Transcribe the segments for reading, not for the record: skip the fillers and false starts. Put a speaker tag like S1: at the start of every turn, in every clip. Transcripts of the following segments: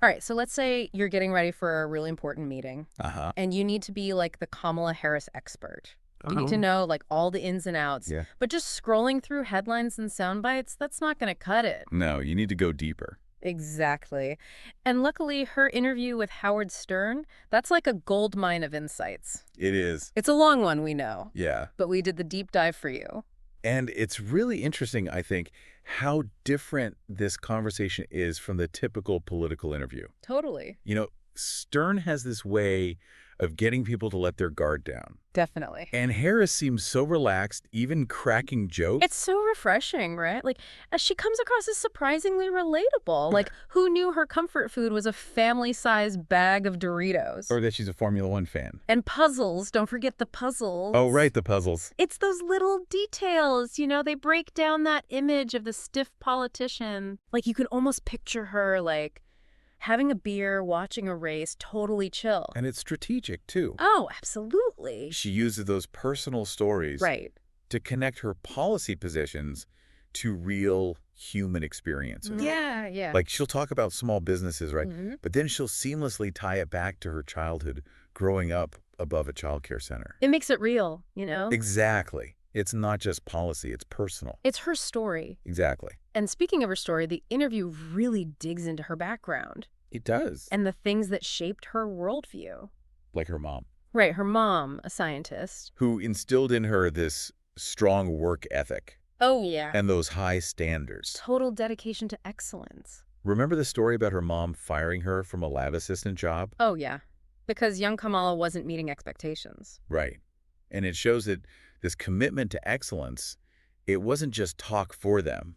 S1: All right, so let's say you're getting ready for a really important meeting,
S2: Uh-huh.
S1: and you need to be like the Kamala Harris expert. You need to
S2: Oh.
S1: know like all the ins and outs.
S2: Yeah.
S1: But just scrolling through headlines and sound bites, that's not going to cut it.
S2: No, you need to go deeper.
S1: Exactly. And luckily, her interview with Howard Stern, that's like a gold mine of insights.
S2: It is.
S1: It's a long one, we know,
S2: Yeah.
S1: but we did the deep dive for you.
S2: And it's really interesting, I think, how different this conversation is from the typical political interview.
S1: Totally.
S2: Stern has this way of getting people to let their guard down.
S1: Definitely.
S2: And Harris seems so relaxed, even cracking jokes.
S1: It's so refreshing, right? Like, she comes across as surprisingly relatable. Like, who knew her comfort food was a family-sized bag of Doritos?
S2: Or that she's a Formula One fan.
S1: And puzzles. Don't forget the puzzles.
S2: Oh, right, the puzzles.
S1: It's those little details, they break down that image of the stiff politician. Like, you can almost picture her, like, having a beer, watching a race, totally chill.
S2: And it's strategic, too.
S1: Oh, absolutely.
S2: She uses those personal stories
S1: Right.
S2: to connect her policy positions to real human experiences.
S1: Yeah, yeah.
S2: Like, she'll talk about small businesses, right?
S1: Mhm.
S2: But then she'll seamlessly tie it back to her childhood growing up above a child care center.
S1: It makes it real,
S2: Exactly. It's not just policy, it's personal.
S1: It's her story.
S2: Exactly.
S1: And speaking of her story, the interview really digs into her background
S2: It does.
S1: and the things that shaped her worldview.
S2: Like her mom,
S1: Right, her mom, a scientist.
S2: who instilled in her this strong work ethic
S1: Oh, yeah.
S2: and those high standards.
S1: Total dedication to excellence.
S2: Remember the story about her mom firing her from a lab assistant job?
S1: Oh, yeah. Because young Kamala wasn't meeting expectations.
S2: Right. And it shows that this commitment to excellence, it wasn't just talk for them.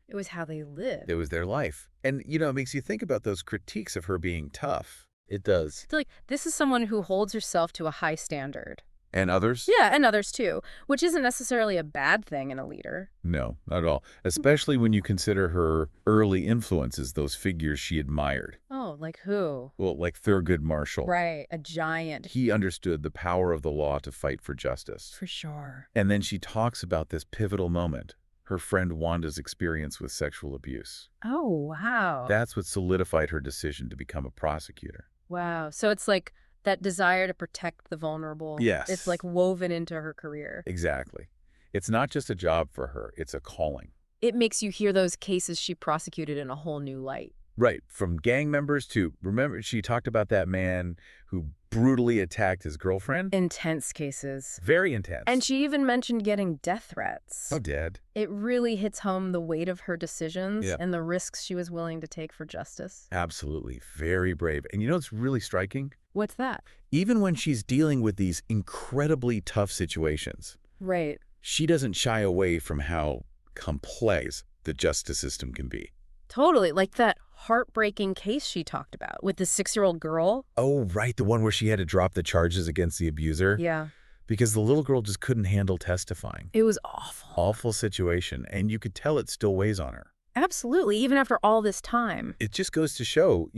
S1: It was how they lived.
S2: It was their life. And, it makes you think about those critiques of her being tough. It does.
S1: So, like, this is someone who holds herself to a high standard.
S2: And others?
S1: Yeah, and others too, which isn't necessarily a bad thing in a leader.
S2: No, not at all. Especially when you consider her early influences, those figures she admired.
S1: Oh, like who?
S2: Well, like Thurgood Marshall.
S1: Right, a giant.
S2: He understood the power of the law to fight for justice.
S1: For sure.
S2: And then she talks about this pivotal moment, her friend Wanda's experience with sexual abuse.
S1: Oh, wow.
S2: That's what solidified her decision to become a prosecutor.
S1: Wow. So it's like that desire to protect the vulnerable.
S2: Yes.
S1: It's like woven into her career.
S2: Exactly. It's not just a job for her, it's a calling.
S1: It makes you hear those cases she prosecuted in a whole new light.
S2: Right, from gang members to, remember, she talked about that man who brutally attacked his girlfriend?
S1: Intense cases.
S2: Very intense.
S1: And she even mentioned getting death threats.
S2: Oh, dead.
S1: It really hits home the weight of her decisions
S2: Yeah.
S1: and the risks she was willing to take for justice.
S2: Absolutely. Very brave. And what's really striking?
S1: What's that?
S2: Even when she's dealing with these incredibly tough situations,
S1: Right.
S2: she doesn't shy away from how complex the justice system can be.
S1: Totally. Like that heartbreaking case she talked about with the 6-year-old girl.
S2: Oh, right, the one where she had to drop the charges against the abuser?
S1: Yeah.
S2: Because the little girl just couldn't handle testifying.
S1: It was awful.
S2: Awful situation, and you could tell it still weighs on her.
S1: Absolutely. Even after all this time.
S2: It just goes to show,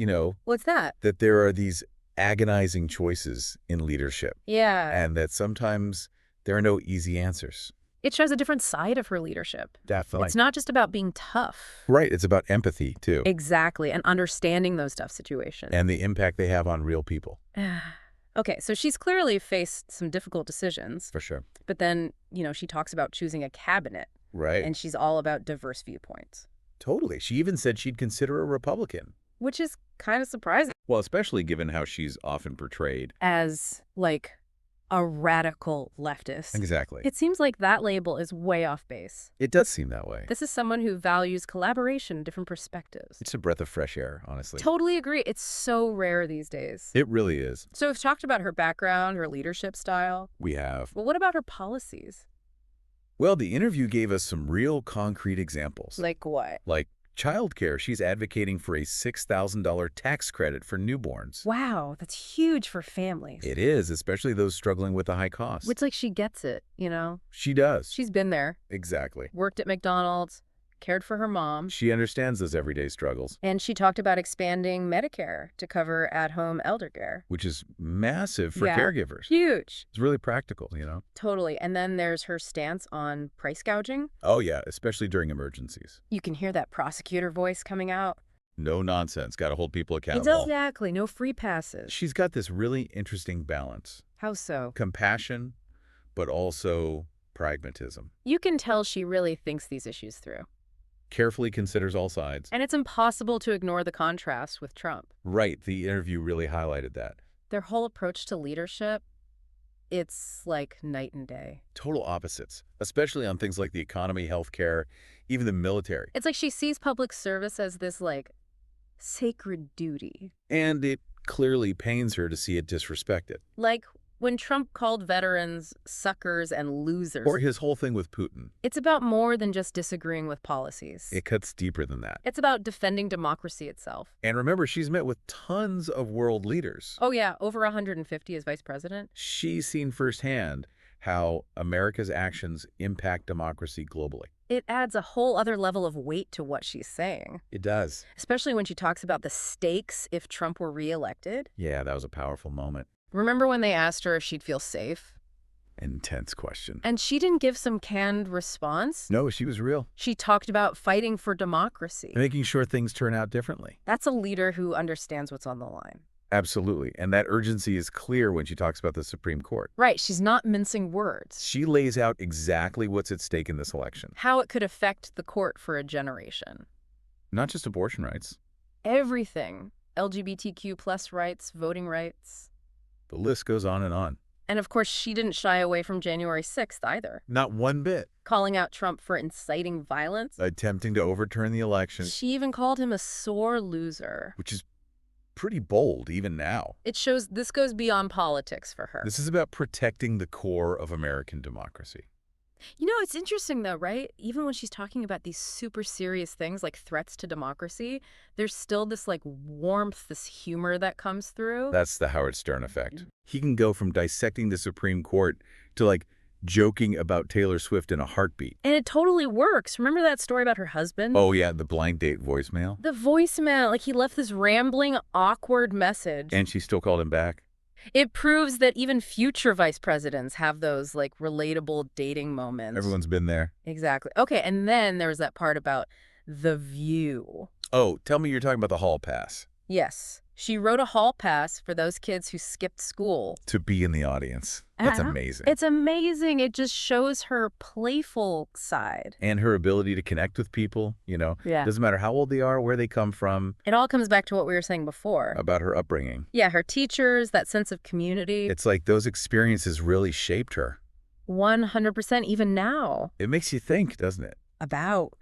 S1: What's that?
S2: that there are these agonizing choices in leadership,
S1: Yeah.
S2: and that sometimes there are no easy answers.
S1: It shows a different side of her leadership.
S2: Definitely.
S1: It's not just about being tough.
S2: Right, it's about empathy, too,
S1: Exactly. And understanding those tough situations.
S2: and the impact they have on real people,
S1: Okay, so she's clearly faced some difficult decisions.
S2: for sure.
S1: But then, she talks about choosing a cabinet.
S2: Right.
S1: And she's all about diverse viewpoints.
S2: Totally. She even said she'd consider a Republican.
S1: Which is kind of surprising.
S2: Well, especially given how she's often portrayed.
S1: As, like, a radical leftist.
S2: Exactly.
S1: It seems like that label is way off base.
S2: It does seem that way.
S1: This is someone who values collaboration, different perspectives.
S2: It's a breath of fresh air, honestly.
S1: Totally agree. It's so rare these days.
S2: It really is.
S1: So we've talked about her background, her leadership style.
S2: We have.
S1: But what about her policies?
S2: Well, the interview gave us some real concrete examples.
S1: Like what?
S2: Like childcare. She's advocating for a $6,000 tax credit for newborns.
S1: Wow, that's huge for families.
S2: It is, especially those struggling with the high costs.
S1: It's like she gets it,
S2: She does.
S1: She's been there,
S2: Exactly.
S1: worked at McDonald's, cared for her mom.
S2: She understands those everyday struggles,
S1: And she talked about expanding Medicare to cover at-home elder care.
S2: which is massive for
S1: Yeah.
S2: caregivers.
S1: Huge.
S2: It's really practical,
S1: Totally. And then there's her stance on price gouging.
S2: Oh, yeah, especially during emergencies.
S1: You can hear that prosecutor voice coming out.
S2: No nonsense. Got to hold people accountable.
S1: Exactly. No free passes.
S2: She's got this really interesting balance.
S1: How so?
S2: Compassion, but also pragmatism.
S1: You can tell she really thinks these issues through.
S2: Carefully considers all sides.
S1: And it's impossible to ignore the contrast with Trump.
S2: Right. The interview really highlighted that.
S1: Their whole approach to leadership, it's like night and day.
S2: Total opposites, especially on things like the economy, healthcare, even the military.
S1: It's like she sees public service as this, like, sacred duty.
S2: And it clearly pains her to see it disrespected.
S1: Like when Trump called veterans suckers and losers.
S2: Or his whole thing with Putin.
S1: It's about more than just disagreeing with policies.
S2: It cuts deeper than that.
S1: It's about defending democracy itself.
S2: And remember, she's met with tons of world leaders.
S1: Oh, yeah, over 150 as vice president.
S2: She's seen firsthand how America's actions impact democracy globally.
S1: It adds a whole other level of weight to what she's saying.
S2: It does.
S1: Especially when she talks about the stakes if Trump were reelected.
S2: Yeah, that was a powerful moment.
S1: Remember when they asked her if she'd feel safe?
S2: Intense question.
S1: And she didn't give some canned response.
S2: No, she was real.
S1: She talked about fighting for democracy.
S2: Making sure things turn out differently.
S1: That's a leader who understands what's on the line.
S2: Absolutely. And that urgency is clear when she talks about the Supreme Court.
S1: Right. She's not mincing words.
S2: She lays out exactly what's at stake in this election.
S1: How it could affect the court for a generation.
S2: Not just abortion rights.
S1: Everything. LGBTQ plus rights, voting rights.
S2: The list goes on and on.
S1: And of course, she didn't shy away from January 6th either.
S2: Not one bit.
S1: Calling out Trump for inciting violence.
S2: Attempting to overturn the election.
S1: She even called him a sore loser.
S2: Which is pretty bold, even now.
S1: It shows this goes beyond politics for her.
S2: This is about protecting the core of American democracy.
S1: You know, it's interesting though, right? Even when she's talking about these super serious things like threats to democracy, there's still this like warmth, this humor that comes through.
S2: That's the Howard Stern effect. He can go from dissecting the Supreme Court to like joking about Taylor Swift in a heartbeat.
S1: And it totally works. Remember that story about her husband?
S2: Oh yeah, the blind date voicemail.
S1: The voicemail, like he left this rambling, awkward message.
S2: And she still called him back.
S1: It proves that even future vice presidents have those, like, relatable dating moments.
S2: Everyone's been there.
S1: Exactly. Okay, and then there was that part about the view.
S2: Oh, tell me you're talking about the hall pass.
S1: Yes. She wrote a hall pass for those kids who skipped school.
S2: To be in the audience. That's amazing.
S1: It's amazing. It just shows her playful side.
S2: And her ability to connect with people, you know.
S1: Yeah.
S2: Doesn't matter how old they are, where they come from.
S1: It all comes back to what we were saying before.
S2: About her upbringing.
S1: Yeah, her teachers, that sense of community.
S2: It's like those experiences really shaped her.
S1: 100% even now.
S2: It makes you think, doesn't it?
S1: About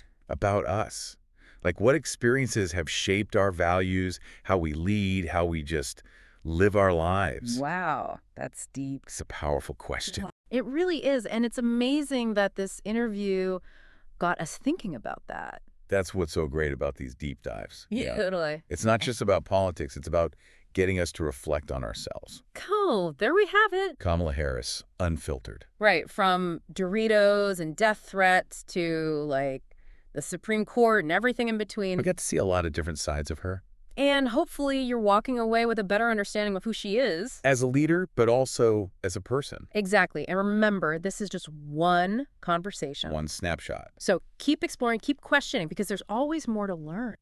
S2: us. Like what experiences have shaped our values, how we lead, how we just live our lives?
S1: Wow, that's deep.
S2: It's a powerful question.
S1: It really is. And it's amazing that this interview got us thinking about that.
S2: That's what's so great about these deep dives.
S1: Yeah, totally.
S2: It's not just about politics. It's about getting us to reflect on ourselves.
S1: Cool. There we have it.
S2: Kamala Harris, unfiltered.
S1: Right. From Doritos and death threats to, like, the Supreme Court and everything in between.
S2: We got to see a lot of different sides of her.
S1: And hopefully you're walking away with a better understanding of who she is.
S2: As a leader, but also as a person.
S1: Exactly. And remember, this is just one conversation.
S2: One snapshot.
S1: So keep exploring, keep questioning, because there's always more to learn.